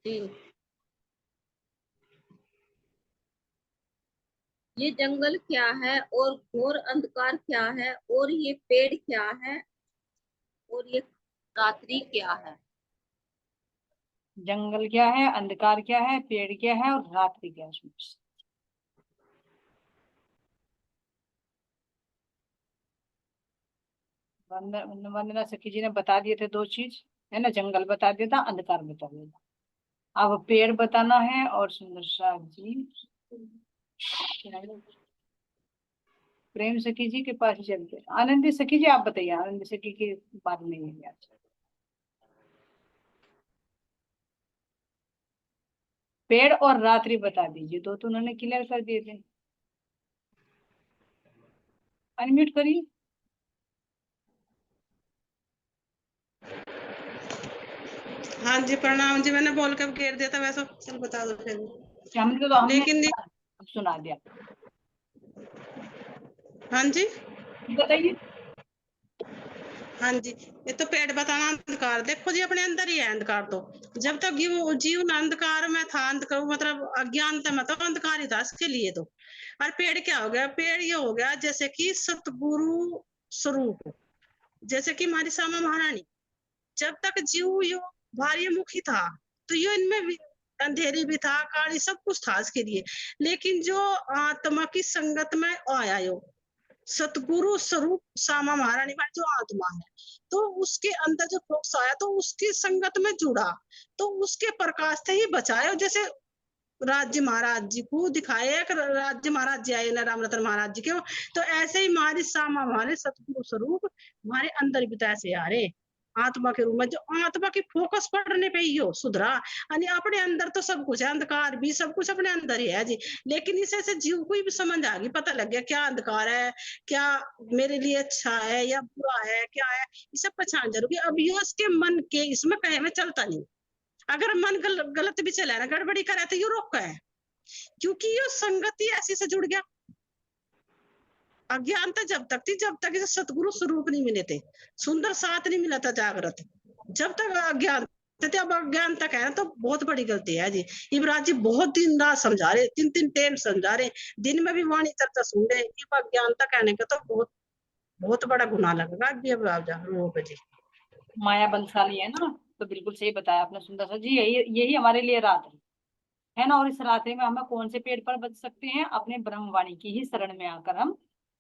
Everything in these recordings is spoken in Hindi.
3। ये जंगल क्या है और घोर अंधकार क्या है, और ये पेड़ क्या है, और ये रात्रि क्या है। जंगल क्या है, अंधकार क्या है, पेड़ क्या है और रात्रि क्या है। वंदना सखी जी ने बता दिए थे दो चीज, है ना, जंगल बता दिया था, अंधकार बता दिया था। अब पेड़ बताना है और सुंदर शाह जी प्रेम सखी जी के पास ही चलते हैं। आनंदी सखी जी आप बताइए, आनंदी सखी की बात नहीं है आज। पेड़ और रात्रि बता दीजिए, दो तो उन्होंने क्लियर कर दिए थे। अनम्यूट करिए। हाँ जी प्रणाम जी, मैंने बोल कर घेर दिया था वैसे, चल बता दो फिर। हमने तो हमने लेकिन सुना दिया। हाँ जी बताइए। हाँ जी, ये तो पेड़ बताना, अंधकार देखो जी अपने अंदर ही है अंधकार। तो जब तक जीवन अंधकार में था, अंधकार मतलब अज्ञानता में, तो अंधकार ही था इसके लिए। तो और पेड़ क्या हो गया, पेड़ ये हो गया जैसे कि सतगुरु स्वरूप, जैसे कि हमारी श्यामा महारानी। जब तक जीव यो भार्य मुखी था, तो यो इनमें भी अंधेरी भी था, काली सब कुछ था इसके लिए। लेकिन जो आत्मा की संगत में आया यो सतगुरु स्वरूप श्यामा महारानी में जो आत्मा है, तो उसके अंदर जो फोक्स आया, तो उसकी संगत में जुड़ा, तो उसके प्रकाश से ही बचाया। जैसे राज्य महाराज जी को दिखाया, राज्य महाराज जी आए ना राम रतन महाराज जी के, तो ऐसे ही हमारी श्यामा हमारे सतगुरु स्वरूप हमारे अंदर भी तो ऐसे आ रहे आत्मा के रूप में, जो आत्मा की फोकस पड़ने पे ही हो सुधरा। यानी अपने अंदर तो सब कुछ है, अंधकार भी सब कुछ अपने अंदर ही है जी। लेकिन इसे से जीव को भी समझ आ गई, पता लग गया क्या अंधकार है, क्या मेरे लिए अच्छा है या बुरा है, क्या है, ये सब पहचान जरूरी। अब ये उसके मन के इसमें कहे में चलता नहीं। अगर मन गलत भी चला ना, गड़बड़ी करे, तो ये रोक है, क्योंकि ये संगति ऐसी से जुड़ गया। अज्ञानता जब तक थी, जब तक इसे सतगुरु स्वरूप नहीं मिले थे, सुंदर साथ नहीं मिला था जागृत, जब तक अज्ञान थे। अब अज्ञान तक है तो बहुत बड़ी गलती है जी। युवराज जी बहुत दिन रात समझा रहे, 3-3 टाइम समझा रहे, दिन में भी वाणी चर्चा सुन रहे। अज्ञानता कहने का तो बहुत बहुत बड़ा गुनाह लगेगा लोगों पे जी। माया बलशाली है ना, तो बिल्कुल सही बताया आपने सुंदर सा जी। यही यही हमारे लिए रात है ना। और इस रात्रि में हमें कौन से पेड़ पर बच सकते हैं, अपने ब्रह्मवाणी की ही शरण में आकर हम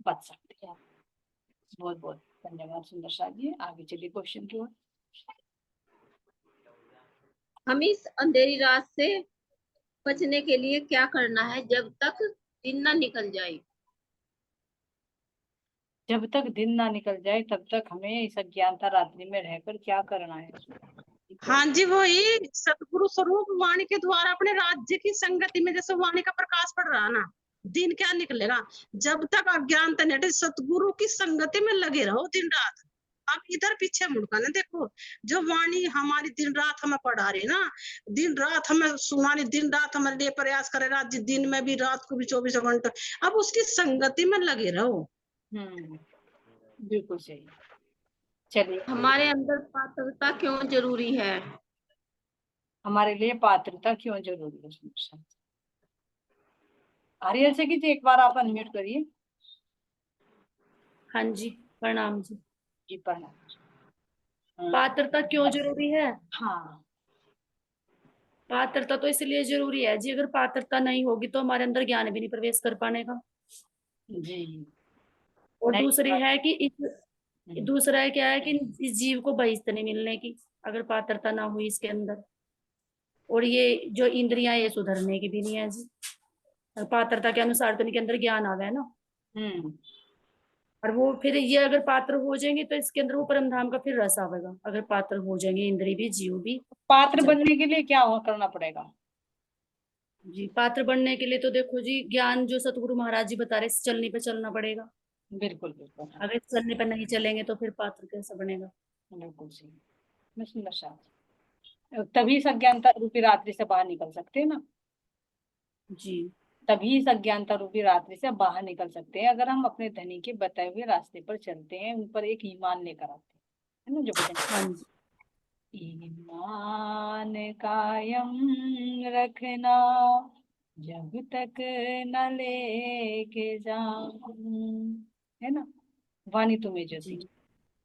बच सकते हैं। बहुत बहुत धन्यवाद सुंदर शाह जी। आगे चलिए क्वेश्चन की ओर। हम इस अंधेरी रात से बचने के लिए क्या करना है जब तक दिन ना निकल जाए। जब तक दिन ना निकल जाए तब तक हमें इस अज्ञानता रात्रि में रहकर क्या करना है। हाँ जी, वही सतगुरु स्वरूप वाणी के द्वारा अपने राज्य की संगति में, जैसे वाणी का प्रकाश पड़ रहा ना, दिन क्या निकलेगा। जब तक अज्ञानता नहीं हटे, सतगुरु की संगति में लगे रहो दिन रात। अब इधर पीछे मुड़का ना देखो, जो वाणी हमारी दिन रात हमें पढ़ा रही ना, दिन रात हमें सुनानी, दिन रात हमारे लिए प्रयास करे, राज्य दिन में भी रात को भी 24 घंटे, अब उसकी संगति में लगे रहो। बिल्कुल सही। चलिए, हमारे अंदर पात्रता क्यों जरूरी है। हमारे लिए पात्रता क्यों जरूरी है। आर्यल से की एक बार आप अनम्यूट करिए। हाँ जी प्रणाम जी। जी प्रणाम। पात्रता क्यों जरूरी है। हाँ, पात्रता तो इसलिए जरूरी है जी, अगर पात्रता नहीं होगी तो हमारे अंदर ज्ञान भी नहीं प्रवेश कर पाने का जी। और नहीं, दूसरी है कि दूसरा है क्या है कि इस जीव को बहिष्ठ नहीं मिलने की, अगर पात्रता ना हुई इसके अंदर। और ये जो इंद्रियां ये सुधरने की भी नहीं है जी, पात्रता के अनुसार तो इनके अंदर ज्ञान आ गया ना। और वो फिर ये अगर पात्र हो जाएंगे तो इसके अंदर वो परम धाम का फिर रस आवेगा, अगर पात्र हो जाएंगे इंद्रिय भी जीव भी। पात्र बनने के लिए क्या करना पड़ेगा। जी पात्र बनने के लिए तो देखो जी, ज्ञान जो सतगुरु महाराज जी बता रहे, चलने पे चलना पड़ेगा। बिल्कुल बिल्कुल। अगर चलने पे नहीं चलेंगे तो फिर पात्र कैसे बनेगा। बिल्कुल सही। मैं सुंदर शाह, तभी इस अज्ञानता रूपी रात्रि से बाहर निकल सकते हैं ना। जी तभी इस अज्ञानता रूपी रात्रि से बाहर निकल सकते हैं अगर हम अपने धनी के बताए हुए रास्ते पर चलते हैं, उन पर एक ईमान लेकर आते हैं, है ना, जो बचन। हाँ जी ईमान कायम रखना जब तक न लेके जाऊं, है ना। वाणी तुम्हें जो थी,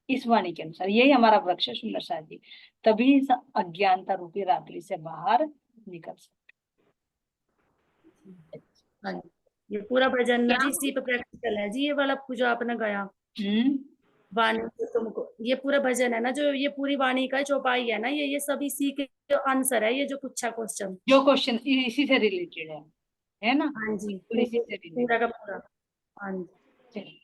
इस वाणी के अनुसार यही हमारा वृक्ष है सुंदर सा जी, तभी इस अज्ञानता रूपी रात्रि से बाहर निकल सकते। हाँ जी, ये पूरा भजन ना क्या जी इसी पे प्रैक्टिकल है जी, ये वाला जो आपने गाया वाणी से तुमको, ये पूरा भजन है ना जो, ये पूरी वाणी का चौपाई है ना, ये सब इसी के आंसर है, ये जो पूछा क्वेश्चन। जो क्वेश्चन इसी से रिलेटेड है ना। हाँ जी, तो इसी से पूरा रिलेटेड। का पूरा। हाँ जी, चलिए,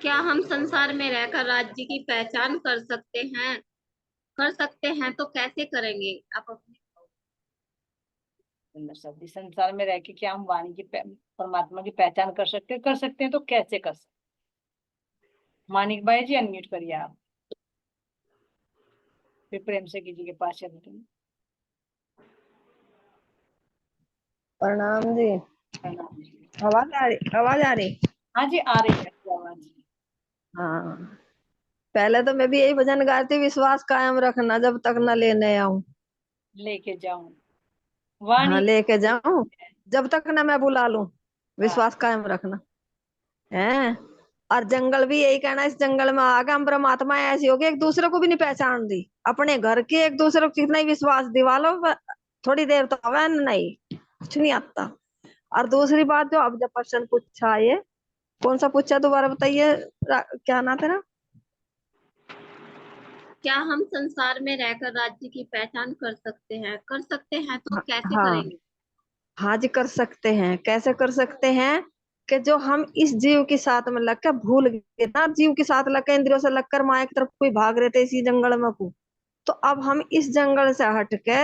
क्या हम संसार में रहकर राज्य की पहचान कर सकते हैं? कर सकते हैं तो कैसे करेंगे? आप अपने सुंदर शब्द, इस संसार में रह के क्या हम वाणी की परमात्मा की पहचान कर सकते हैं तो कैसे कर सकते। मानिक भाई जी अनम्यूट करिए आप, फिर प्रेम से किसी के पास चलते हैं। प्रणाम जी। प्रणाम जी। आवाज आ रही, आवाज आ रही। हाँ जी आ रही है आपकी आवाज। हाँ, पहले तो मैं भी यही भजन गाती, विश्वास कायम रखना जब तक न लेने आऊं। लेके जाऊं वाणी। हाँ, लेके जाऊं जब तक न मैं बुला लूं, वाह, विश्वास कायम रखना है। और जंगल भी यही कहना, इस जंगल में आगे हम परमात्मा ऐसी हो गई एक दूसरे को भी नहीं पहचान दी, अपने घर के एक दूसरे को कितना ही विश्वास दिवा लो, थोड़ी देर तो हवा नहीं, कुछ नहीं आता। और दूसरी बात जो अब जब प्रश्न पूछा, ये कौन सा पूछा दोबारा बताइए, क्या नाम तेरा? क्या हम संसार में रहकर राज्य की पहचान कर सकते हैं? कर सकते हैं तो हाँ, कैसे हाँ, करेंगे? हाँ जी, कर सकते हैं। कैसे कर सकते हैं कि जो हम इस जीव के साथ में लग कर भूल गए ना, जीव के साथ लग कर इंद्रियों से लगकर माया की तरफ कोई भाग रहे थे इसी जंगल में को, तो अब हम इस जंगल से हट के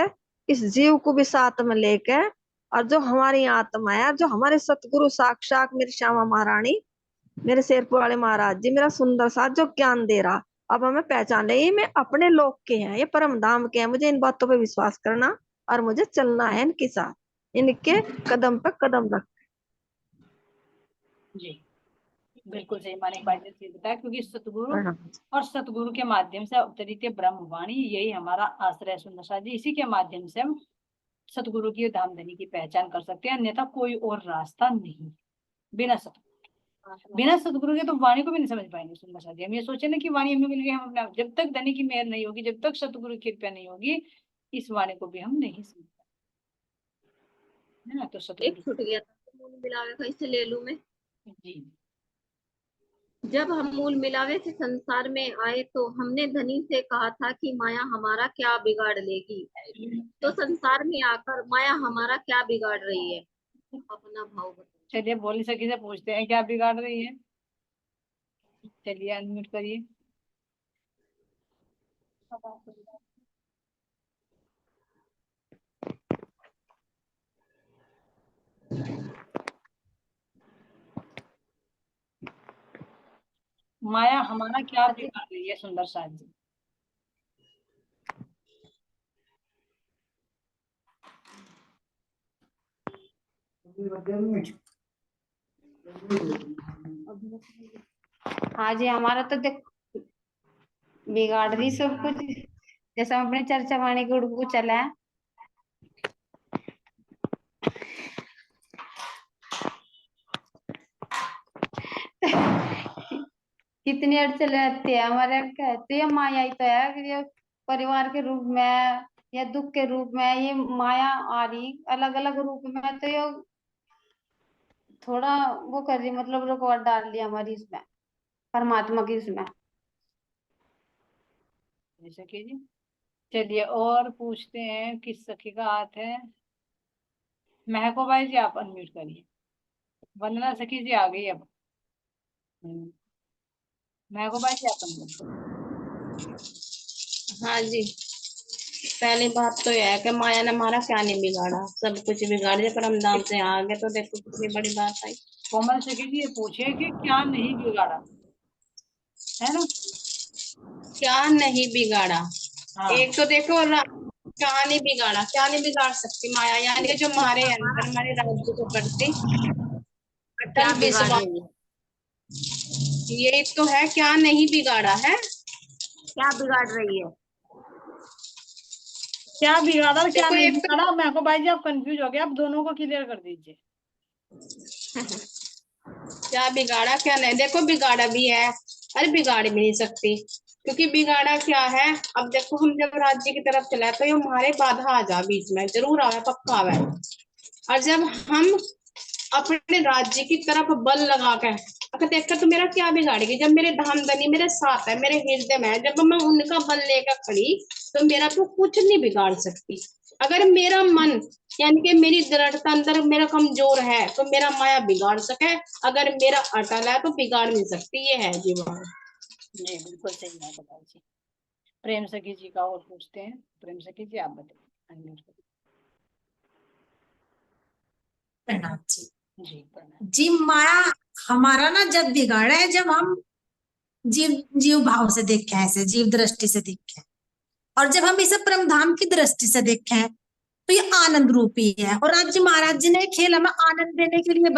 इस जीव को भी साथ में लेके, और जो हमारी आत्मा है, जो हमारे सतगुरु साक्षात मेरी श्यामा महारानी, मेरे शेरपुर वाले महाराज जी, मेरा सुंदर साथ जो ज्ञान दे रहा, अब हमें पहचान रहे, ये मैं अपने लोक के हैं, ये परम धाम के हैं, मुझे इन बातों पे विश्वास करना और मुझे चलना है इनके साथ, इनके कदम पे कदम रख। जी बिल्कुल सही मानिक भाई ने सही बताया, क्योंकि सतगुरु प्रणाम। और सतगुरु के माध्यम से अवतरित ब्रह्मवाणी यही हमारा आश्रय है सुंदर सा जी, इसी के माध्यम से हम सतगुरु की धामधनी की पहचान कर सकते हैं, अन्यथा कोई और रास्ता नहीं। बिना सतगुरु के तो वाणी को भी नहीं समझ पाएंगे सुंदर सा जी। हम ये सोचे ना कि वाणी हमें मिल गई, हम अपने जब तक धनी की मेहर नहीं होगी, जब तक सतगुरु की कृपा नहीं होगी, इस वाणी को भी हम नहीं समझ पाएंगे, है ना। तो एक सतगुरु छूट गया था तो मूल मिलावे का, इसे ले लूं मैं। जी। जब हम मूल मिलावे से संसार में आए तो हमने धनी से कहा था कि माया हमारा क्या बिगाड़ लेगी। तो संसार में आकर माया हमारा क्या बिगाड़ रही है? अपना भाव बताओ। चलिए बोली सकी से पूछते हैं क्या बिगाड़ रही है। चलिए अनम्यूट करिए। माया हमारा क्या बिगाड़ रही है सुंदर साथ जी। हाँ जी, हमारा तो देख बिगाड़ रही सब कुछ, जैसे हम अपने चर्चा वाणी गुड़ को चला है। कितनी अड़चन रहती है हमारे, कहते हैं माया ही तो है कि ये परिवार के रूप में या दुख के रूप में ये माया आ रही अलग अलग रूप में, तो ये थोड़ा वो कर रही, मतलब रुकावट डाल दी हमारी इसमें, परमात्मा की इसमें। जैसे कि जी चलिए और पूछते हैं, किस सखी का हाथ है। महको भाई जी आप अनम्यूट करिए। वंदना सखी जी आ गई अब। महको भाई जी आप अनम्यूट करिए। हाँ जी, पहली बात तो यह है कि माया ने हमारा क्या नहीं बिगाड़ा, सब कुछ बिगाड़ दिया, पर हम दाम से आ गए तो देखो कितनी बड़ी बात आई। कोमल सखी जी ये पूछे कि क्या नहीं बिगाड़ा, है ना। क्या नहीं बिगाड़ा, हाँ एक तो देखो क्या नहीं बिगाड़ा, क्या नहीं बिगाड़ सकती माया, यानी कि जो हमारे अंदर हमारे राज्य को करती क्या अटल बिगाड़ विश्वास, रही है? यही तो है क्या नहीं बिगाड़ा है। क्या बिगाड़ रही है? क्या बिगाड़ा और क्या देखो, नहीं एक तो बिगाड़ा, मैं को भाई जी आप कंफ्यूज हो गए, आप दोनों को क्लियर कर दीजिए। क्या बिगाड़ा क्या नहीं, देखो बिगाड़ा भी है, अरे बिगाड़ भी नहीं सकती, क्योंकि बिगाड़ा क्या है। अब देखो हम जब राज्य की तरफ चला तो ये हमारे बाधा आ जा बीच में, जरूर आवे, पक्का आवे। और जब हम अपने राज्य की तरफ बल लगा कर अगर देखकर तो मेरा क्या बिगाड़ेगी, जब मेरे धाम धनी मेरे साथ है, मेरे हृदय में है, जब मैं उनका बल लेकर खड़ी तो मेरा तो कुछ नहीं बिगाड़ सकती। अगर मेरा मन यानी कि मेरी दृढ़ता अंदर मेरा कमजोर है तो मेरा माया बिगाड़ सके, अगर मेरा अटल है तो बिगाड़ नहीं सकती, ये है जीवन। जी बिल्कुल सही बात है भाई जी। प्रेम सखी जी का और पूछते हैं, प्रेम सखी जी आप बताइए। अनम्यूट करिए। प्रणाम जी। जी प्रणाम। जी माया हमारा ना जब बिगाड़ा है, जब हम जीव जीव भाव से देखें, ऐसे जीव दृष्टि से देखें, और जब हम इसे परम धाम की दृष्टि से देखें तो ये आनंद रूपी है। और आज जी महाराज जी ने खेल हमें आनंद देने के लिए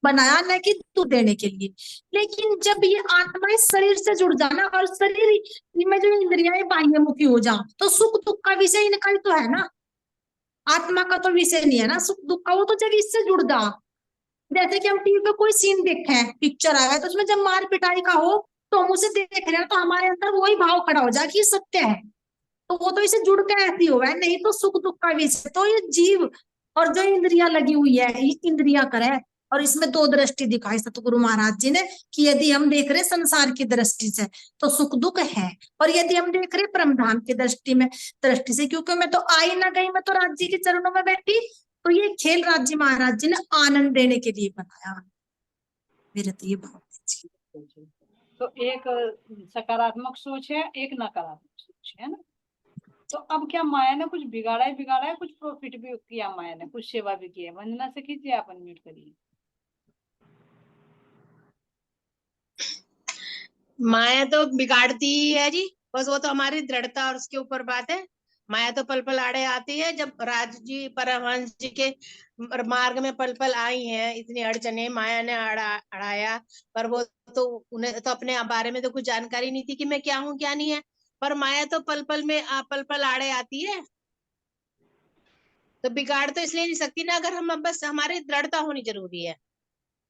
बनाया, न कि दुख देने के लिए। लेकिन जब ये आत्मा इस शरीर से जुड़ जाना और शरीर में जो इंद्रियाएं बाह्यमुखी हो जा, तो सुख दुख का विषय इनका ही तो है ना, आत्मा का तो विषय नहीं है ना सुख दुख का। वो तो जब इससे जुड़ जा, जैसे कि हम टीवी पे कोई सीन देखे हैं, पिक्चर आया है, तो उसमें जब मार पिटाई का हो तो हम उसे देख रहे हैं तो हमारे अंदर वही भाव खड़ा हो जाए कि ये सत्य है, तो वो तो इसे जुड़ के ऐसी हो है। नहीं तो सुख दुख का विषय तो ये जीव और जो इंद्रियां लगी हुई है, ये इंद्रियां करे। और इसमें दो दृष्टि दिखाई सतगुरु महाराज जी ने कि यदि हम देख रहे संसार की दृष्टि से तो सुख दुख है, और यदि हम देख रहे परमधाम की दृष्टि से, क्योंकि मैं तो आई ना गई, मैं तो राज्य के चरणों में बैठी, तो ये खेल राज्य महाराज जी ने आनंद देने के लिए बनाया। मेरे तो ये बहुत अच्छी। तो एक सकारात्मक सोच है, एक नकारात्मक सोच है ना। तो अब क्या माया ने कुछ बिगाड़ा है, कुछ प्रॉफिट भी किया माया ने, कुछ सेवा भी की है। वंदना से कीजिए, आप अनम्यूट करिए। माया तो बिगाड़ती ही है जी, बस वो तो हमारी दृढ़ता और उसके ऊपर बात है। माया तो पल पल आड़े आती है। जब राज जी परमहंस जी के मार्ग में पल पल आई हैं इतनी अड़चने, माया ने अड़ाया, पर वो तो उन्हें तो अपने बारे में तो कुछ जानकारी नहीं थी कि मैं क्या हूँ क्या नहीं है। पर माया तो पल पल आड़े आती है, तो बिगाड़ तो इसलिए नहीं सकती ना। अगर हम बस हमारी दृढ़ता होनी जरूरी है,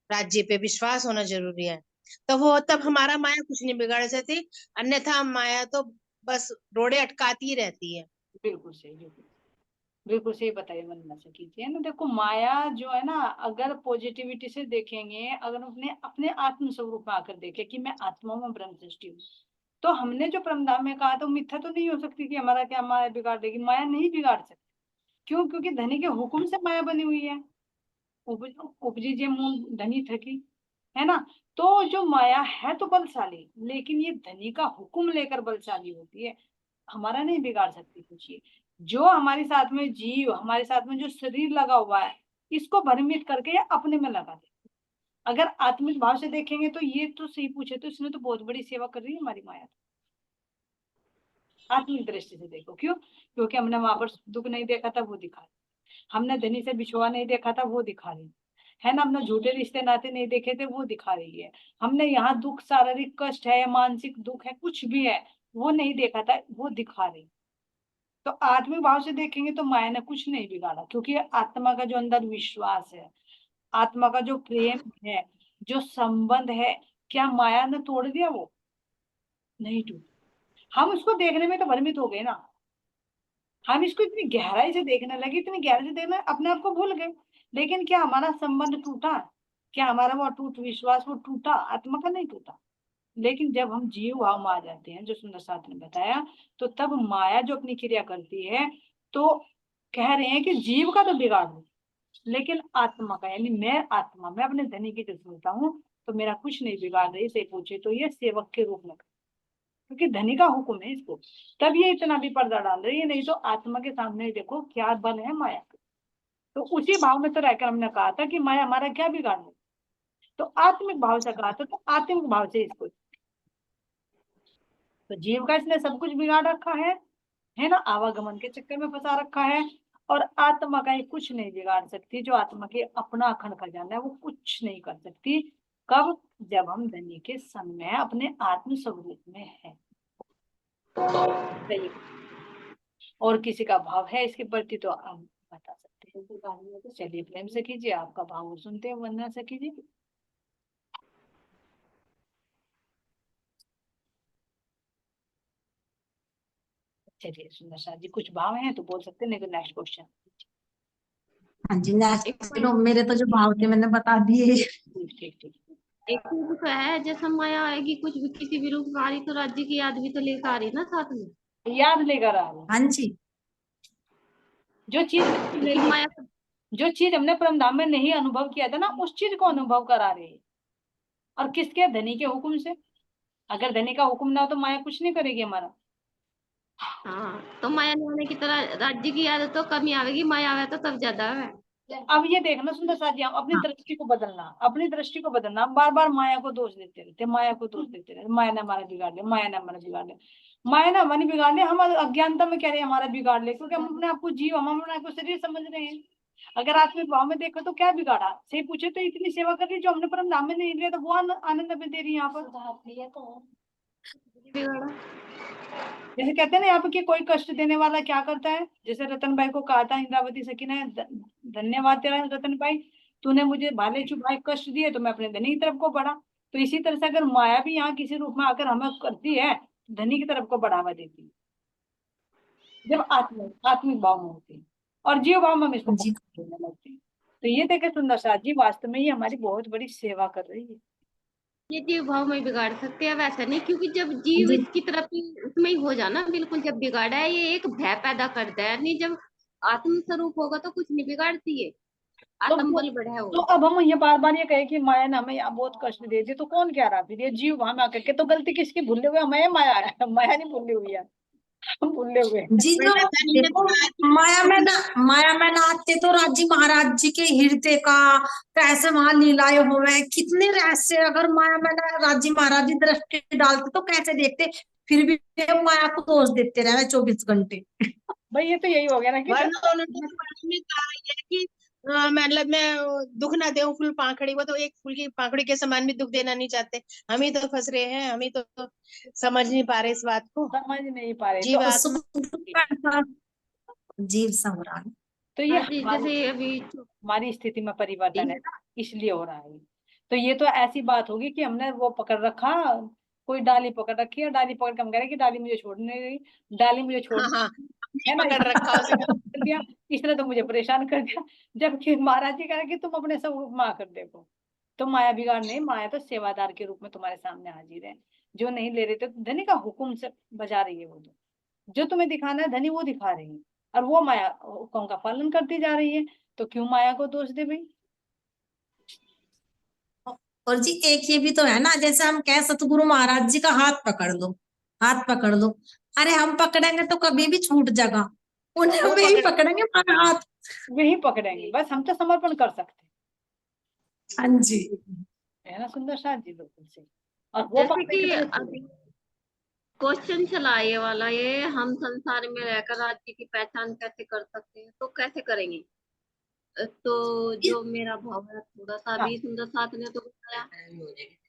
राज्य पे विश्वास होना जरूरी है, तो वो तब हमारा माया कुछ नहीं बिगाड़ सकती। अन्यथा माया तो बस रोड़े अटकाती ही रहती है। बिल्कुल सही, बिल्कुल सही बताइए वंदना से कीजिए ना। देखो माया जो है ना, अगर पॉजिटिविटी से देखेंगे, अगर अपने अपने आत्म स्वरूप में आकर देखे कि मैं आत्मा में ब्रह्म सृष्टि हूँ, तो हमने जो परमधाम में कहा तो मिथ्या तो नहीं हो सकती कि हमारा क्या माया बिगाड़ देगी। माया नहीं बिगाड़ सकती। क्यों? क्योंकि धनी के हुक्म से माया बनी हुई है। उपजी जे मूल धनी थकी, है ना। तो जो माया है तो बलशाली, लेकिन ये धनी का हुक्म लेकर बलशाली होती है, हमारा नहीं बिगाड़ सकती कुछ। ये जो हमारे साथ में जीव, हमारे साथ में जो शरीर लगा हुआ है, इसको भ्रमित करके ये अपने में लगा दे। अगर आत्मिक भाव से देखेंगे तो ये तो सही पूछे तो इसने तो बहुत बड़ी सेवा कर रही है हमारी माया। आत्मिक दृष्टि से देखो। क्यों? क्योंकि हमने वहां पर दुख नहीं देखा था, वो दिखा रही। हमने धनी से बिछुआ नहीं देखा था, वो दिखा रही है ना। हमने झूठे रिश्ते नाते नहीं देखे थे, वो दिखा रही है। हमने यहाँ दुख, शारीरिक कष्ट है, मानसिक दुख है, कुछ भी है, वो नहीं देखा था, वो दिखा रही। तो आत्मिक भाव से देखेंगे तो माया ने कुछ नहीं बिगाड़ा, क्योंकि आत्मा का जो अंदर विश्वास है, आत्मा का जो प्रेम है, जो संबंध है, क्या माया ने तोड़ दिया? वो नहीं टूटा। हम उसको देखने में तो भ्रमित हो गए ना, हम इसको इतनी गहराई से देखने लगे, इतनी गहराई से देखने अपने आप को भूल गए। लेकिन क्या हमारा संबंध टूटा? क्या हमारा वो अटूट विश्वास वो टूटा? आत्मा का नहीं टूटा। लेकिन जब हम जीव भाव में आ जाते हैं, जो सुंदर साथ ने बताया, तो तब माया जो अपनी क्रिया करती है, तो कह रहे हैं कि जीव का तो बिगाड़ हो, लेकिन आत्मा का, यानी मैं आत्मा, मैं अपने धनी की जो सुनता हूँ, तो मेरा कुछ नहीं बिगाड़ रही। से पूछे तो ये सेवक के रूप में, क्योंकि धनी का हुक्म है इसको, तब ये इतना भी पर्दा डाल रही है। नहीं तो आत्मा के सामने देखो क्या बल है माया का। तो उसी भाव में तो रहकर हमने कहा था कि माया हमारा क्या बिगाड़ रही। तो आत्मिक भाव से कहा था, तो आत्मिक भाव से इसको, तो जीव का इसने सब कुछ बिगाड़ रखा है ना, आवागमन के चक्कर में फंसा रखा है। और आत्मा का ये कुछ नहीं बिगाड़ सकती। जो आत्मा के अपना अखंड खजाना है, वो कुछ नहीं कर सकती। कब? जब हम धनी के संग में अपने आत्म स्वरूप में है। सही। और किसी का भाव है इसके प्रति तो आप बता सकते हैं। चलिए प्रेम से कीजिए, आपका भाव सुनते हैं, वंदना से कीजिए। चलिए सुंदर सा जी कुछ भाव हैं तो बोल सकते हैं, नहीं तो नेक्स्ट क्वेश्चन। हाँ जी, नेक्स्ट एक चलो, मेरे तो जो भाव थे मैंने बता दिए। ठीक ठीक ठीक। एक चीज तो है, जैसा माया आएगी कुछ भी किसी भी रूप में आ रही तो राज्य की याद भी तो लेकर आ रही है ना साथ में। याद लेकर आ रहे हैं। हाँ जी, जो चीज लेकिन माया जो चीज हमने परमधाम में नहीं अनुभव किया था ना, उस चीज को अनुभव करा रहे हैं। और किसके? धनी के हुक्म से। अगर धनी का हुक्म ना हो तो माया कुछ नहीं करेगी हमारा। हाँ, तो माया नहीं आने की तरह राज्य की याद तो कम ही आवेगी, माया आवे तो तब ज्यादा है। अब ये देखना सुंदर साथ जी, अपनी हाँ दृष्टि को बदलना, अपनी दृष्टि को बदलना। हम बार बार माया को दोष देते रहते, माया को दोष देते रहते, माया ने हमारा बिगाड़ लिया, माया ने हमारा बिगाड़ लिया। माया ने हमारी बिगाड़ लिया, हम अज्ञानता में कह रहे हैं हमारा बिगाड़ लिया, क्योंकि हम अपने आप को जीव, हम अपने आप को शरीर समझ रहे हैं। अगर आत्मिक भाव में देखो तो क्या बिगाड़ा? सही पूछे तो इतनी सेवा कर रही जो हमने परम धाम में नहीं लिया, तो वो आनंद में दे रही है यहाँ पर। बिगड़ा जैसे कहते हैं ना यहाँ पे कि कोई कष्ट देने वाला क्या करता है, जैसे रतन भाई को कहा था इंद्रावती सखी ने, धन्यवाद तेरा रतन भाई, तूने मुझे भाले चुभाए कष्ट दिए तो मैं अपने धनी की तरफ को बढ़ा। तो इसी तरह से अगर माया भी यहाँ किसी रूप में आकर हमें करती है, धनी की तरफ को बढ़ावा देती है, जब आत्मिक भाव में होती है। और जीव भाव में हम इसको जी, करने लगते हैं। तो ये देखे सुंदर साथ जी, वास्तव में ये हमारी बहुत बड़ी सेवा कर रही है। ये जीव भाव में बिगाड़ सकते हैं, वैसा नहीं, क्योंकि जब जीव जी, इसकी तरफ ही उसमें ही हो जाना बिल्कुल, जब बिगाड़ा है ये एक भय पैदा करता है, नहीं जब आत्म स्वरूप होगा तो कुछ नहीं बिगाड़ती है, तो आत्म बल बढ़ा है तो वो। अब हम ये बार बार ये कहे कि माया ने हमें यहाँ बहुत कष्ट दे दिए, तो कौन कह रहा? फिर ये जीव वहां में आकर के, तो गलती किसकी? भूले हुए हमें, माया है? माया नहीं भूली हुई है, हम भूले हुए हैं। जी, जो देखो, माया में ना आते तो राजी महाराज जी के हृदय का कैसे वहां लीलाएं हुए, कितने रहस्य, अगर माया में ना राजी महाराज जी दृष्टि डालते तो कैसे देखते, फिर भी हम माया को दोष देते रहे 24 घंटे। भाई ये तो यही हो गया ना कि वरना उन्होंने तो में कहा है कि मतलब मैं दुख ना दे फूल पाखड़ी, वो तो एक फूल की पाखड़ी के समान भी दुख देना नहीं चाहते। हम ही तो फंस रहे हैं, हम ही तो समझ नहीं पा रहे इस बात को। समझ नहीं पा रहे। जीव तो आत्मा जीव संग्राम। तो ये हाँ जी, जैसे अभी हमारी स्थिति में परिवर्तन है ना, इसलिए हो रहा है। तो ये तो ऐसी बात होगी कि हमने वो पकड़ रखा, कोई डाली पकड़ रखी है, डाली पकड़ के हम कह रहे हैं कि डाली मुझे छोड़ने गई, डाली मुझे छोड़, हाँ हाँ, है ना, पकड़ रखा उसे। कर दिया, इसने तो मुझे परेशान कर दिया। जबकि महाराज जी कह रहे कि तुम अपने स्वरूप में आकर देखो। तो माया बिगाड़ नहीं, माया तो सेवादार के रूप में तुम्हारे सामने हाजिर है। जो नहीं ले रहे थे, धनी का हुक्म से बजा रही है वो, तो जो तुम्हें दिखाना है धनी वो दिखा रही है, और वो माया हुक्म का पालन करती जा रही है। तो क्यों माया को दोष दे भाई? और जी एक ये भी तो है ना, जैसे हम कह सतगुरु महाराज जी का हाथ पकड़ लो, हाथ पकड़ लो, अरे हम पकड़ेंगे तो कभी भी छूट जाएगा, उन्हें वो वे ही पकड़ेंगे हमारा हाथ। वही पकड़ेंगे, बस हम तो समर्पण कर सकते हाँ जी, हैं, है ना सुंदर साथ जी, बिल्कुल सही। और वो जैसे पकड़ेंगे कि तो वो अभी छोड़ेंगे। क्वेश्चन चला ये वाला, ये हम संसार में रहकर राज्य की पहचान कैसे कर सकते हैं, तो कैसे करेंगे? तो जो मेरा भाव है थोड़ा सा हाँ, भी सुंदर साथ ने तो बताया,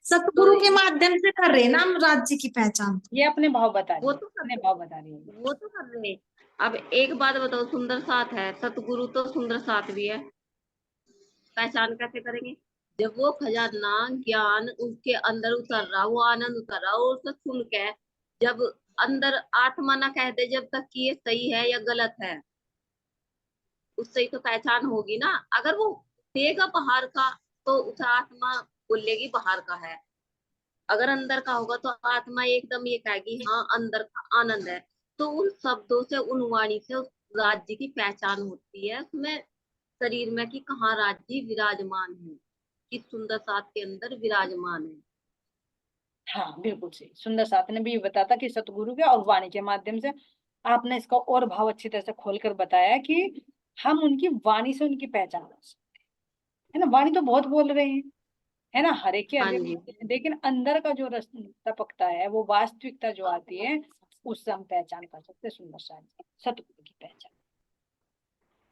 सतगुरु के तो माध्यम से कर रहे हैं ना हम राज्य की पहचान। ये अपने भाव बता रही वो है, तो अपने कर भाव बता रही है। वो तो कर रहे हैं। अब एक बात बताओ, सुंदर साथ है, सतगुरु तो सुंदर साथ भी है, पहचान कैसे करेंगे? जब वो खजाना ज्ञान उसके अंदर उतर रहा, वो आनंद उतर रहा, और उसे सुन के जब अंदर आत्मा ना कह दे जब तक कि ये सही है या गलत है, उससे ही तो पहचान होगी ना। अगर वो देगा बाहर का तो उसे आत्मा बोलेगी बाहर का है, अगर अंदर का होगा तो आत्मा एकदम ये कहेगी हाँ अंदर का आनंद है। तो उन शब्दों से, उन वाणी से उस राज्य की पहचान होती है उसमें, शरीर में कि कहाँ राज्य विराजमान है, किस सुंदर साथ के अंदर विराजमान है। हाँ बिल्कुल सही, सुंदर साथ ने भी बताया था कि सतगुरु के और वाणी के माध्यम से। आपने इसका और भाव अच्छी तरह से खोलकर बताया कि हम उनकी वाणी से उनकी पहचान कर सकते हैं, है ना। वाणी तो बहुत बोल रहे हैं, है ना, हर एक के हाँ हर जी, एक, लेकिन अंदर का जो रस टपकता है, वो वास्तविकता जो आती है, उससे हम पहचान कर सकते हैं सुंदर साथ सतगुरु की पहचान।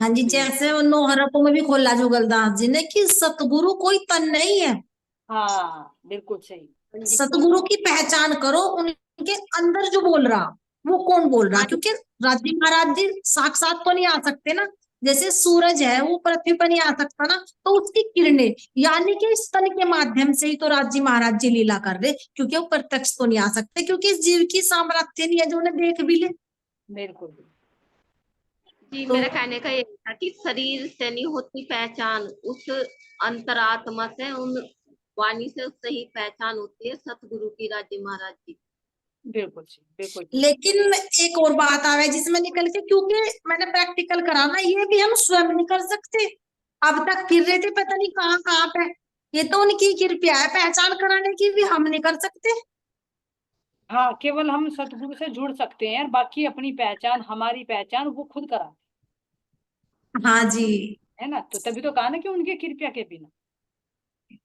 हाँ जी, जैसे वो नोहरपों में भी खोला जुगलदास जी ने कि सतगुरु कोई तन नहीं है, हाँ बिल्कुल सही। हाँ जी, सतगुरु की पहचान करो उनके अंदर जो बोल रहा। वो कौन बोल रहा? हाँ, क्योंकि राज्य महाराज जी साक्षात तो नहीं आ सकते ना, जैसे सूरज है वो पृथ्वी पर नहीं आ सकता ना, तो उसकी किरणें यानी कि स्तन के माध्यम से ही तो राज्य महाराज जी लीला कर रहे, क्योंकि वो प्रत्यक्ष तो नहीं आ सकते, क्योंकि इस जीव की सामर्थ्य नहीं है जो उन्हें देख भी ले। बिल्कुल। जी तो मेरा कहने का ये था कि शरीर से नहीं होती पहचान, उस अंतरात्मा से, उन वाणी से उससे ही पहचान होती है सतगुरु की, राज्य महाराज जी। बिल्कुल सही, बिल्कुल। लेकिन एक और बात आवे जिसमें निकल के, क्योंकि मैंने प्रैक्टिकल करा ना, ये भी हम स्वयं नहीं कर सकते। अब तक फिर रहे थे पता नहीं कहाँ कहाँ पे, ये तो उनकी कृपया है, पहचान कराने की भी हम नहीं कर सकते। हाँ, केवल हम सतगुरु से जुड़ सकते हैं, बाकी अपनी पहचान, हमारी पहचान वो खुद करा, हाँ जी, है ना। तो तभी तो कहा ना कि उनकी कृपया के बिना,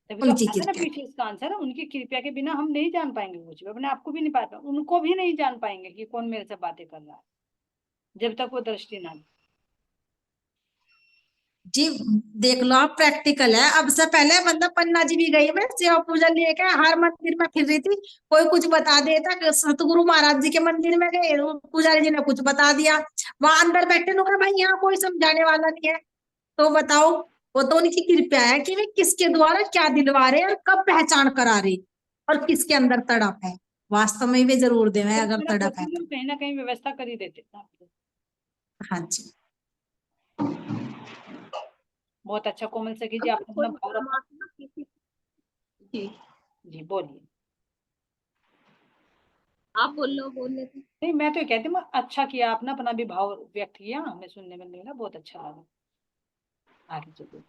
तभी तो उनकी आता है ना कृपया। पीछे इसका आंसर है, उनकी कृपया के बिना हम नहीं जान पाएंगे कुछ भी, अपने आप को भी नहीं पाता, उनको भी नहीं जान पाएंगे कि कौन मेरे से बातें कर रहा है, जब तक वो दृष्टि ना दे। जी देख लो आप, प्रैक्टिकल है। अब से पहले मतलब पन्ना जी भी गई, मैं सेवा पूजन लेके हर मंदिर में फिर रही थी, कोई कुछ बता देता कि सतगुरु महाराज जी के मंदिर में गए, पुजारी जी ने कुछ बता दिया, वहां अंदर बैठे लोग, भाई यहाँ कोई समझाने वाला नहीं है, तो बताओ, वो तो उनकी कृपया है कि वे किसके द्वारा क्या दिलवा रहे और कब पहचान करा रहे और किसके अंदर तड़प है। वास्तव में वे जरूर दे तो अगर बिना तड़प है पूछे तो। हम कहीं ना कहीं व्यवस्था कर ही देते थे। हाँ जी, बहुत अच्छा कोमल सखी जी, अगर आपने अपना कोई भाव रखा। परमात्मा किसी, जी जी बोलिए। आप बोलने थे। नहीं, मैं तो ये कहती हूँ, अच्छा किया आपने, अपना भी भाव व्यक्त किया, हमें सुनने में मिला, बहुत अच्छा लगा। आगे चलिए।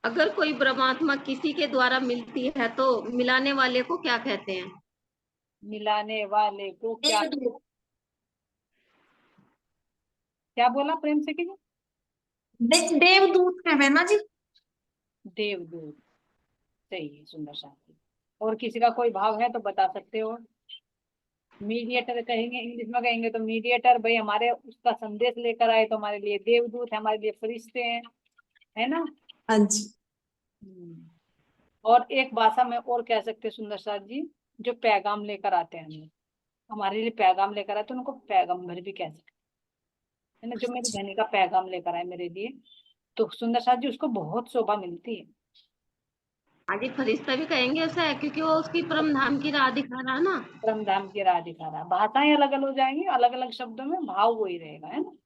अगर कोई परमात्मा किसी के द्वारा मिलती है तो मिलाने वाले को क्या कहते हैं? मिलाने वाले को क्या, देवदूत। क्या बोला प्रेम से जी? देवदूत है ना जी। देवदूत, सही है, सुंदर शांति। और किसी का कोई भाव है तो बता सकते हो। मीडिएटर कहेंगे, इंग्लिश में कहेंगे तो मीडिएटर, भाई हमारे उसका संदेश लेकर आए तो हमारे लिए देवदूत है, हमारे लिए फरिश्ते हैं, है ना। हाँ जी, और एक भाषा में और कह सकते हैं सुंदर साथ जी, जो पैगाम लेकर आते हैं हमें, हमारे लिए पैगाम लेकर आते हैं, उनको पैगंबर भी कह सकते हैं, है ना। जो मेरे धनी का पैगाम लेकर आए मेरे लिए, तो सुंदर साथ जी उसको बहुत शोभा मिलती है। आगे फरिश्ता भी कहेंगे उसे, क्योंकि वो उसकी परम धाम की राह दिखा रहा है ना। परम धाम की राह दिखा रहा है, भाषाएं अलग अलग हो जाएंगी, अलग अलग शब्दों में भाव वही रहेगा, है ना।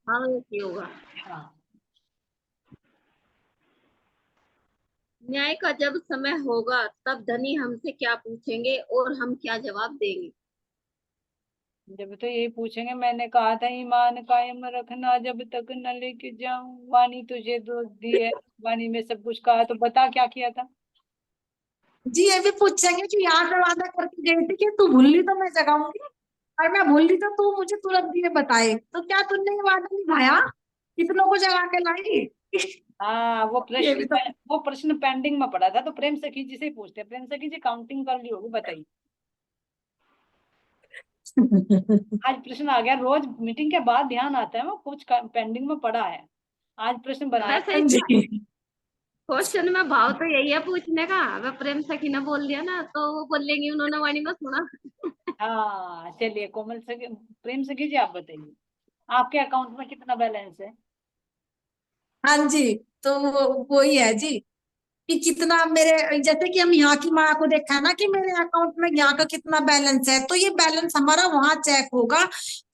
हाँ ये होगा। हाँ। न्याय का जब समय होगा तब धनी हमसे क्या पूछेंगे और हम क्या जवाब देंगे? जब तो यही पूछेंगे, मैंने कहा था ईमान कायम रखना जब तक न लेके जाऊं, वाणी तुझे दोष दी है, वाणी में सब कुछ कहा, तो बता क्या किया था। जी ये भी पूछेंगे कि यहाँ से वादा करके गई थी कि तू भूल ली तो मैं जगाऊंगी, और मैं भूल ली तो तू मुझे तुरंत ये बताए, तो क्या तूने ये वादा निभाया, कितनों को जगा के लाई? हाँ, ये भी तो वो प्रश्न पेंडिंग में पड़ा था, तो प्रेम सखी जी से ही पूछते हैं। प्रेम सखी जी काउंटिंग कर ली होगी, बताइए। आज प्रश्न आ गया, रोज मीटिंग के बाद ध्यान आता है वो कुछ पेंडिंग में पड़ा है, आज प्रश्न बनाया। वैसे हाँ इसका जी, क्वेश्चन में भाव तो यही है पूछने का। अगर प्रेम सखी ने बोल दिया ना तो वो बोलेंगी उन्होंने वाणी में सुना। हाँ चलिए, कोमल सखी, प्रेम सखी जी आप बताइए, आपके अकाउंट में कितना बैलेंस है। हाँ जी, तो वही है जी कि कितना मेरे, जैसे कि हम यहाँ की माँ को देखा है ना कि मेरे अकाउंट में यहाँ का कितना बैलेंस है, तो ये बैलेंस हमारा वहां चेक होगा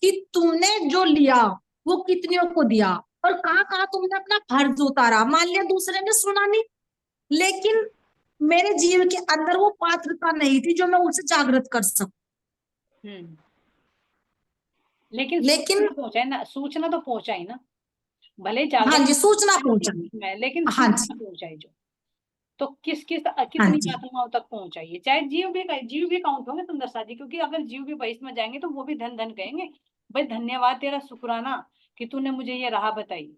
कि तुमने जो लिया वो कितनियों को दिया और कहाँ कहाँ तुमने अपना फर्ज उतारा। मान लिया दूसरे ने सुना नहीं, लेकिन मेरे जीव के अंदर वो पात्रता नहीं थी जो मैं उसे जागृत कर सकूं। लेकिन लेकिन सूचना पहुंचाए ना, सूचना तो पहुंचाई ना, भले हाँ जागृत जी, सूचना पहुंचा। में, लेकिन हाँ सूचना जी, पहुंचाई जो, तो हाँ कितनी जी, आत्माओं तक पहुंचाइए, चाहे जीव भी काउंट होंगे सुंदर साथी, क्योंकि अगर जीव भी भविष्य में जाएंगे तो वो भी धन धन कहेंगे, भाई धन्यवाद तेरा, शुक्राना कि तूने मुझे ये राह बताई।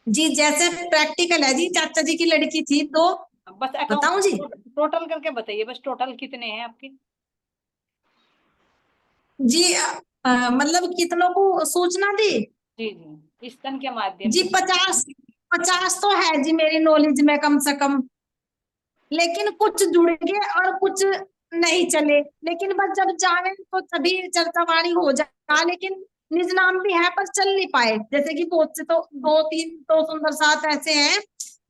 जी जैसे प्रैक्टिकल है जी, चाचा जी की लड़की थी तो बस बताऊं जी। अकाउंट टोटल करके बताइए, बस टोटल कितने हैं आपके। जी मतलब कितनों को सूचना दी? जी जी, इस तन के माध्यम जी से। 50 50 तो है जी मेरी नॉलेज में कम से कम, लेकिन कुछ जुड़ गए और कुछ नहीं चले, लेकिन बस जब जावे तो तभी चर्चा वाणी हो जाए, लेकिन निज नाम भी है पर चल नहीं पाए। जैसे कि बहुत से तो 2-3 तो सुंदर साथ ऐसे हैं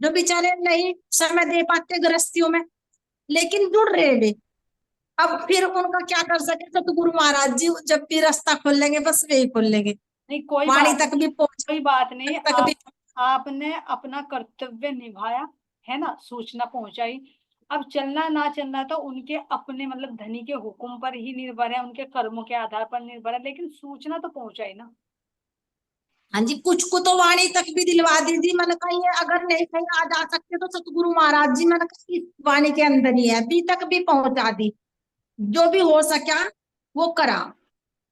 जो बेचारे नहीं समय दे पाते गृहस्थियों में, लेकिन जुड़ रहे वे। अब फिर उनका क्या कर सके, सतगुरु महाराज जी जब भी रास्ता खोल लेंगे बस वे ही खोल लेंगे, नहीं कोई वाणी बात तक भी पहुंच कोई बात नहीं, तक भी। आपने अपना कर्तव्य निभाया है ना, सूचना पहुंचाई। अब चलना ना चलना तो उनके अपने मतलब धनी के हुक्म पर ही निर्भर है, उनके कर्मों के आधार पर निर्भर है, लेकिन सूचना तो पहुंचाई ना। हाँ जी, कुछ को तो वाणी तक भी दिलवा दीजिए, मैंने कहा ये अगर नहीं कहीं आ जा सकते तो सतगुरु महाराज जी मैंने कहा इस वाणी के अंदर ही है, अभी तक भी पहुंचा दी, जो भी हो सका वो करा।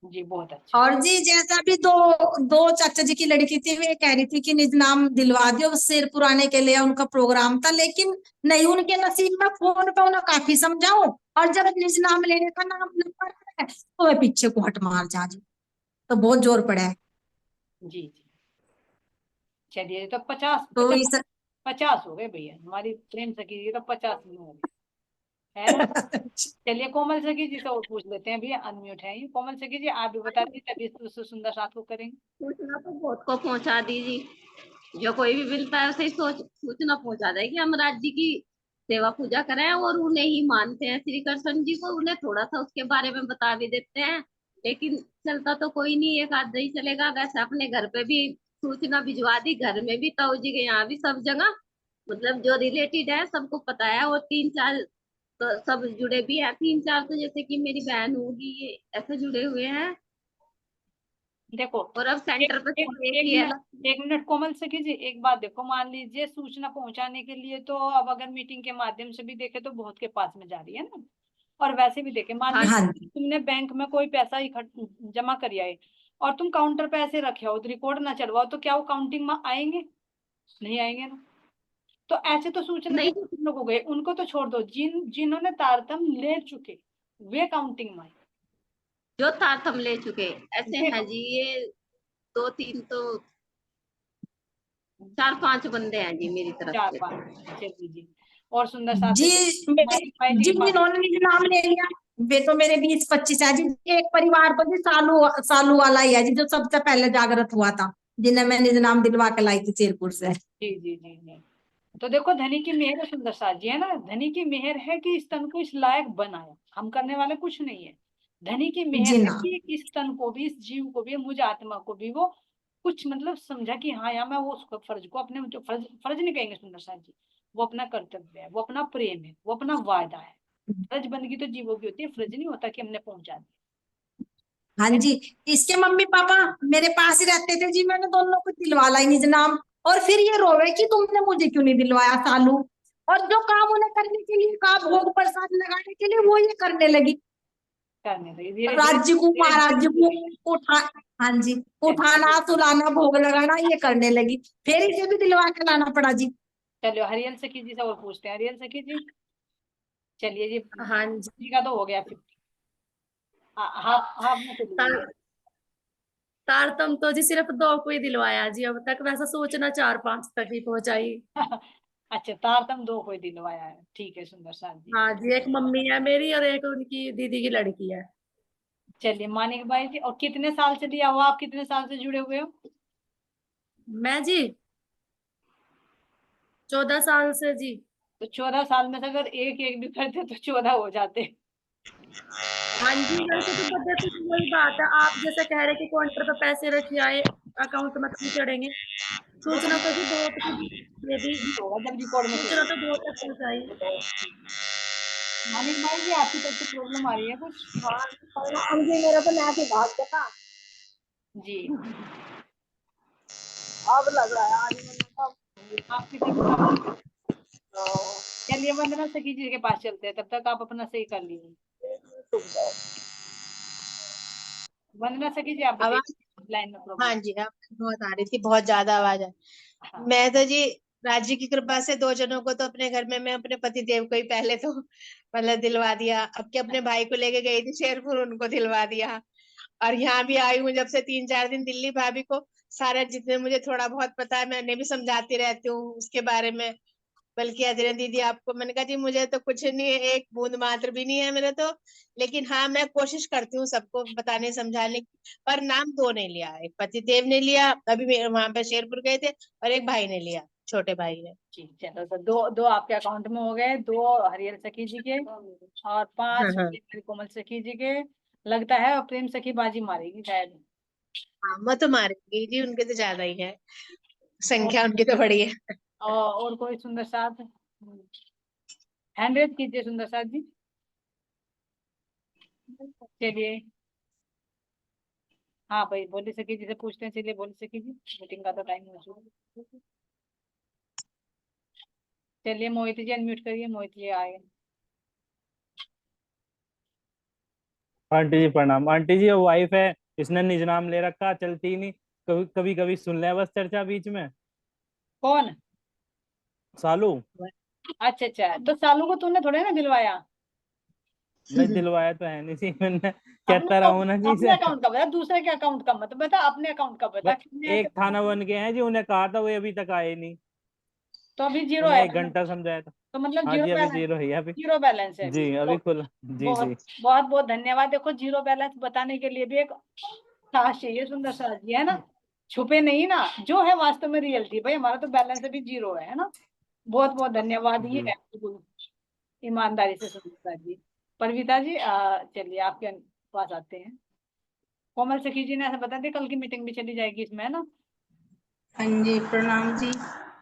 जी बहुत अच्छा। और जी जैसा भी दो दो चाचा जी की लड़की थी, वे कह रही थी कि निज नाम दिलवा दियो, शेर पुराने के लिए उनका प्रोग्राम था, लेकिन नहीं उनके नसीब में। फोन पे उन्हें काफी समझाऊं, और जब निज नाम लेने का नाम नंबर है तो वे पीछे को हट मार जा जी, तो बहुत जोर पड़ा है। जी जी चलिए, तो 50 तो 50 इस 50 हो गए भैया, हमारी प्रेम सखी जी तो 50 में हो गए, है ना। चलिए कोमल सखी जी से और पूछ लेते हैं भैया, अनम्यूट है ये। कोमल सखी जी आप भी बता दीजिए, तभी तो सुंदर साथ को करेंगे। सूचना तो बहुत को पहुंचा दीजिए, जो कोई भी मिलता है उसे सूचना पहुंचा देगी। हम राज्य जी की सेवा पूजा करें और उन्हें ही मानते हैं, श्री कृष्ण जी को, उन्हें थोड़ा सा उसके बारे में बता भी देते हैं। लेकिन चलता तो कोई नहीं, एक आध ही चलेगा। वैसे अपने घर पे भी सूचना भिजवा दी, घर में भी, ताऊ जी के यहाँ भी, सब जगह मतलब जो रिलेटेड है सबको पता है। और 3-4 तो सब जुड़े भी हैं, 3-4 तो जैसे कि मेरी बहन होगी, ये ऐसे जुड़े हुए हैं। देखो और अब एक सेंटर पे एक तो एक एक ही है। मिनट एक मिनट कोमल सखी जी, एक बात देखो, मान लीजिए सूचना पहुंचाने के लिए तो अब अगर मीटिंग के माध्यम से भी देखे तो बहुत के पास में जा रही है ना, और वैसे भी देखे, मान हाँ हाँ लीजिए जी, तुमने बैंक में कोई पैसा जमा करिया है और तुम काउंटर पे ऐसे रखे हो, तो रिकॉर्ड ना चलवाओ, तो क्या वो काउंटिंग में आएंगे? नहीं आएंगे ना। तो ऐसे तो सूचना नहीं, जो लोग हो गए उनको तो छोड़ दो, जिन्होंने तारतम्य ले चुके वे काउंटिंग में आए। जो तारतम ले चुके ऐसे वे हैं जी, ये 2-3 तो 4-5 बंदे हैं जी मेरी तरफ चार से। पांच चलिए जी। और सुंदर साथ जी मानिक भाई जी जिन्होंने निज नाम ले लिया वे तो मेरे 20-25 है जी। एक परिवार तो जी सालू सालू वाला ही है जी, जो सबसे पहले जागृत हुआ था, जिन्हें मैं निज नाम दिलवा के लाई थी चेरपुर से। जी जी जी जी। तो देखो धनी की मेहर है सुंदर साथ जी, है ना, धनी की मेहर है कि इस तन को इस लायक बनाया, हम करने वाले कुछ नहीं है। धनी की मेहर जी है ना, कि इस तन को भी, इस जीव को भी, मुझ आत्मा को भी वो कुछ मतलब समझा कि हाँ यार मैं वो उसको फर्ज को अपने, जो फर्ज फर्ज नहीं कहेंगे सुंदर साथ जी, वो अपना कर्तव्य है, वो अपना प्रेम है, वो अपना वायदा है। फर्ज बंदगी तो जीवों की होती है, फर्ज नहीं होता कि हमने पहुंचा दिया। हाँ जी। इसके मम्मी पापा मेरे पास ही रहते थे जी, मैंने दोनों को दिलवा लाई निज नाम, और फिर ये रोवे कि तुमने मुझे क्यों नहीं दिलवाया सालू। और जो काम उन्हें करने के लिए कहा, भोग प्रसाद लगाने के लिए, वो ये करने लगी। करने दे धीरे धीरे राज्य को धीरे महाराज को धीरे। उठा, हाँ जी, उठाना सुलाना भोग लगाना ये करने लगी, फिर इसे भी दिलवा के लाना पड़ा जी। चलो हरियल सखी जी से और पूछते हैं, हरियल सखी जी चलिए जी, हाँ जी। जी का तो हो गया 50, हाफ हाफ में चली गई। तार, तारतम तो जी सिर्फ 2 को ही दिलवाया जी अब तक, वैसा सोचना 4-5 तक ही पहुंचाई। अच्छा तारतम 2 कोई दिलवाया है, ठीक है सुंदर साथ जी। हाँ जी, एक मम्मी है मेरी और एक उनकी दीदी की लड़की है। चलिए मानिक भाई जी, और कितने साल से दिया हुआ, आप कितने साल से जुड़े हुए हो? मैं जी 14 साल से जी। तो 14 साल में से अगर एक एक भी करते तो 14 हो जाते। हाँ जी, वैसे तो बस देखो तो वही बात है, आप जैसे कह रहे कि काउंटर पे पैसे रखिए आए, अकाउंट में कभी चढ़ेंगे। सूचना तो जी 2 तक ये भी, होगा जब रिकॉर्ड में सूचना चलेगा। तो 2 तक पहुंचाई। मानिक भाई जी आपकी तरफ से प्रॉब्लम आ रही है कुछ? हम जी मेरा तो नया से भाग गया। जी अब लग रहा है आज मैंने आपकी तरफ से चलिए वंदना सखी जी के पास चलते हैं, तब तक आप अपना सही कर लीजिए। वंदना सखी जी आप बताइए, आवाज, लाइन में हाँ प्रॉब्लम। जी, हाँ बहुत आ रही थी, बहुत ज्यादा आवाज है। हाँ मैं तो जी राज्य की कृपा से 2 जनों को तो अपने घर में, मैं अपने पति देव को ही पहले तो मतलब दिलवा दिया, अब के अपने भाई को लेके गई थी शेरपुर, उनको दिलवा दिया। और यहाँ भी आई हूँ जब से 3-4 दिन, दिल्ली भाभी को सारे जितने मुझे थोड़ा बहुत पता है मैं उन्हें भी समझाती रहती हूँ उसके बारे में। बल्कि अजरे दीदी आपको, मैंने कहा जी मुझे तो कुछ नहीं है, एक बूंद मात्र भी नहीं है मेरे तो, लेकिन हाँ मैं कोशिश करती हूँ सबको बताने समझाने की। पर नाम दो ने लिया, एक पतिदेव ने लिया, अभी वहां पे शेरपुर गए थे, और एक भाई ने लिया, छोटे भाई ने। जी चलो, तो दो दो आपके अकाउंट में हो गए, 2 हरिहर सखी जी के और 5 हाँ कोमल सखी जी के। लगता है प्रेम सखी बाजी मारेगी शायद। हाँ, मत मारेंगी जी, उनके तो ज्यादा ही है, और, संख्या उनकी तो बड़ी है। और कोई सुंदर साथ हैंड रेज कीजिए सुंदर साथ जी। चलिए, हाँ भाई बोली सखी जी से पूछते हैं। चलिए बोली सखी जी, मीटिंग का तो टाइम हो चुका। चलिए मोहित जी अनम्यूट करिए, मोहित जी आए। आंटी जी प्रणाम। आंटी जी वो वाइफ है, इसने निज नाम ले रखा, चलती ही नहीं। कभी कभी कभी सुन ले बस चर्चा बीच में। कौन? सालू। अच्छा अच्छा, तो सालू को तूने थोड़े ना दिलवाया। नहीं दिलवाया तो है नहीं सी मैंने, अपने कहता रहूं ना जी अपने से। अकाउंट का बता, दूसरे के अकाउंट का मत बता, अपने अकाउंट का बता। कितने एक थाना बन के हैं जी, उन्हें कहा था वो अभी तक आए नहीं। तो अभी जीरो उन्हें है 1 घंटा समझाया था। तो मतलब हाँ जीरो जी अभी बैलेंस, 0 है अभी। जीरो बैलेंस है अभी जी तो। अभी खुला। जी बहुत जी। बहुत बहुत धन्यवाद। देखो जीरो बैलेंस बताने के लिए भी एक साहस चाहिए सुंदर सा जी, है ना। छुपे नहीं ना, जो है वास्तव में रियलिटी। भाई हमारा तो बैलेंस अभी जीरो है ना। बहुत बहुत धन्यवाद। ये जी है बिल्कुल ईमानदारी से सुंदर जी। परविता जी चलिए आपके पास आते हैं। कोमल सखी जी ने ऐसा बता दिया, कल की मीटिंग भी चली जाएगी इसमें, है ना। हाँ जी प्रणाम जी।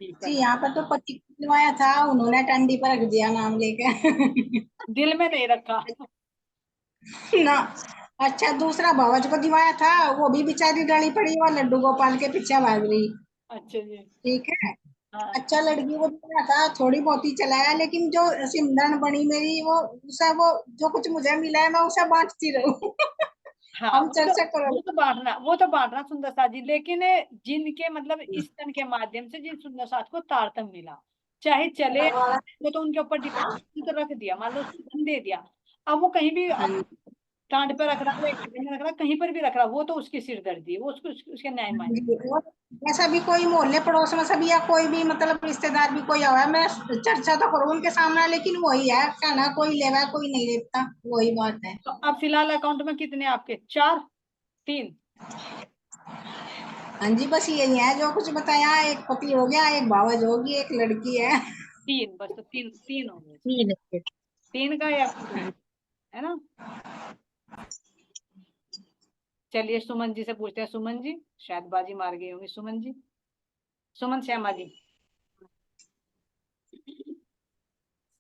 जी जी यहाँ पर तो पति को दिलवाया था, उन्होंने टंडी पर रख दिया नाम लेके। दिल में नहीं रखा। ना। अच्छा दूसरा भवज को दिलवाया था, वो भी बेचारी डली पड़ी, वो लड्डू गोपाल के पीछे भाग रही। अच्छा जी। ठीक है। हाँ अच्छा लड़की को दिलवाया था, थोड़ी बहुत ही चलाया, लेकिन जो सिमरन बनी मेरी, वो उसे वो जो कुछ मुझे मिला है मैं उसे बांटती रहूं। हाँ, हम चर्चा करो। वो तो बांटना सुंदर साथ जी। लेकिन जिनके मतलब इस तन के माध्यम से जिन सुंदर साथ को तारतम्य मिला, चाहे चले वो तो उनके ऊपर डिपेंड, तो रख दिया, मान लो उसको धन दे दिया। अब वो कहीं भी हाँ टांड पे रख रहा है, घाटे में रख रहा है, कहीं पर भी रख रहा है, वो तो उसकी सिरदर्दी है, वो उसके न्याय मांगे। जी, और ऐसा भी कोई मोहल्ले पड़ोस में सभी या कोई भी मतलब रिश्तेदार भी कोई आवा, मैं चर्चा तो करूँ उनके सामने, लेकिन वही है कहना, कोई लेवा कोई नहीं लेता, वही बात है। तो अब फिलहाल अकाउंट में कितने आपके? 4 3? हाँ जी बस यही है जो कुछ बताया, एक पति हो गया, एक भावज होगी, एक लड़की है। 3 बस, तो 3 3 हो गए। ठीक है। 3 का या है ना। चलिए सुमन जी से पूछते हैं। सुमन जी शायद बाजी मार गई होंगी। सुमन जी, सुमन श्यामा जी।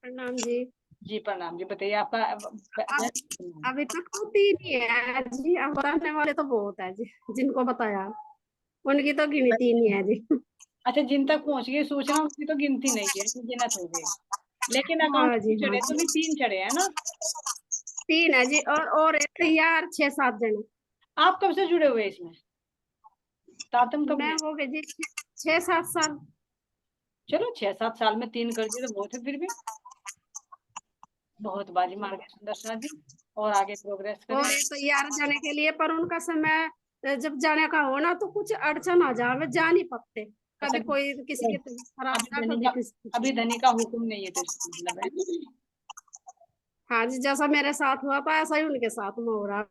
प्रणाम जी। जी प्रणाम जी, बताइए आपका अभी तक तो 3 ही है जी, अब बताने वाले तो बहुत है जी, जिनको बताया उनकी तो गिनती नहीं है जी। अच्छा, जिन तक पहुंच गई सूचना उसकी तो गिनती नहीं है, गिनत हो गई। लेकिन अकाउंट हाँ जी हाँ चढ़े तो भी जी, 3 चढ़े है ना। 3 है जी, और एक तैयार 6-7 जने। आप कब से जुड़े हुए हैं इसमें? तातम कब मैं गए? हो गई जी 6-7 साल। चलो 6-7 साल में 3 कर दिए तो बहुत है, फिर भी बहुत बाजी मार गए सुंदर शाह जी। और आगे प्रोग्रेस करें। और एक तैयार जाने के लिए, पर उनका समय जब जाने का हो ना तो कुछ अड़चन आ जाए, जा नहीं पाते। अच्छा, कभी कोई किसी की तबीयत खराब अभी था, धनी कभी का किसी अभी की। धनी का हुक्म नहीं है तो इसका मतलब है। हाँ जी, जैसा मेरे साथ हुआ था ऐसा ही उनके साथ में हो रहा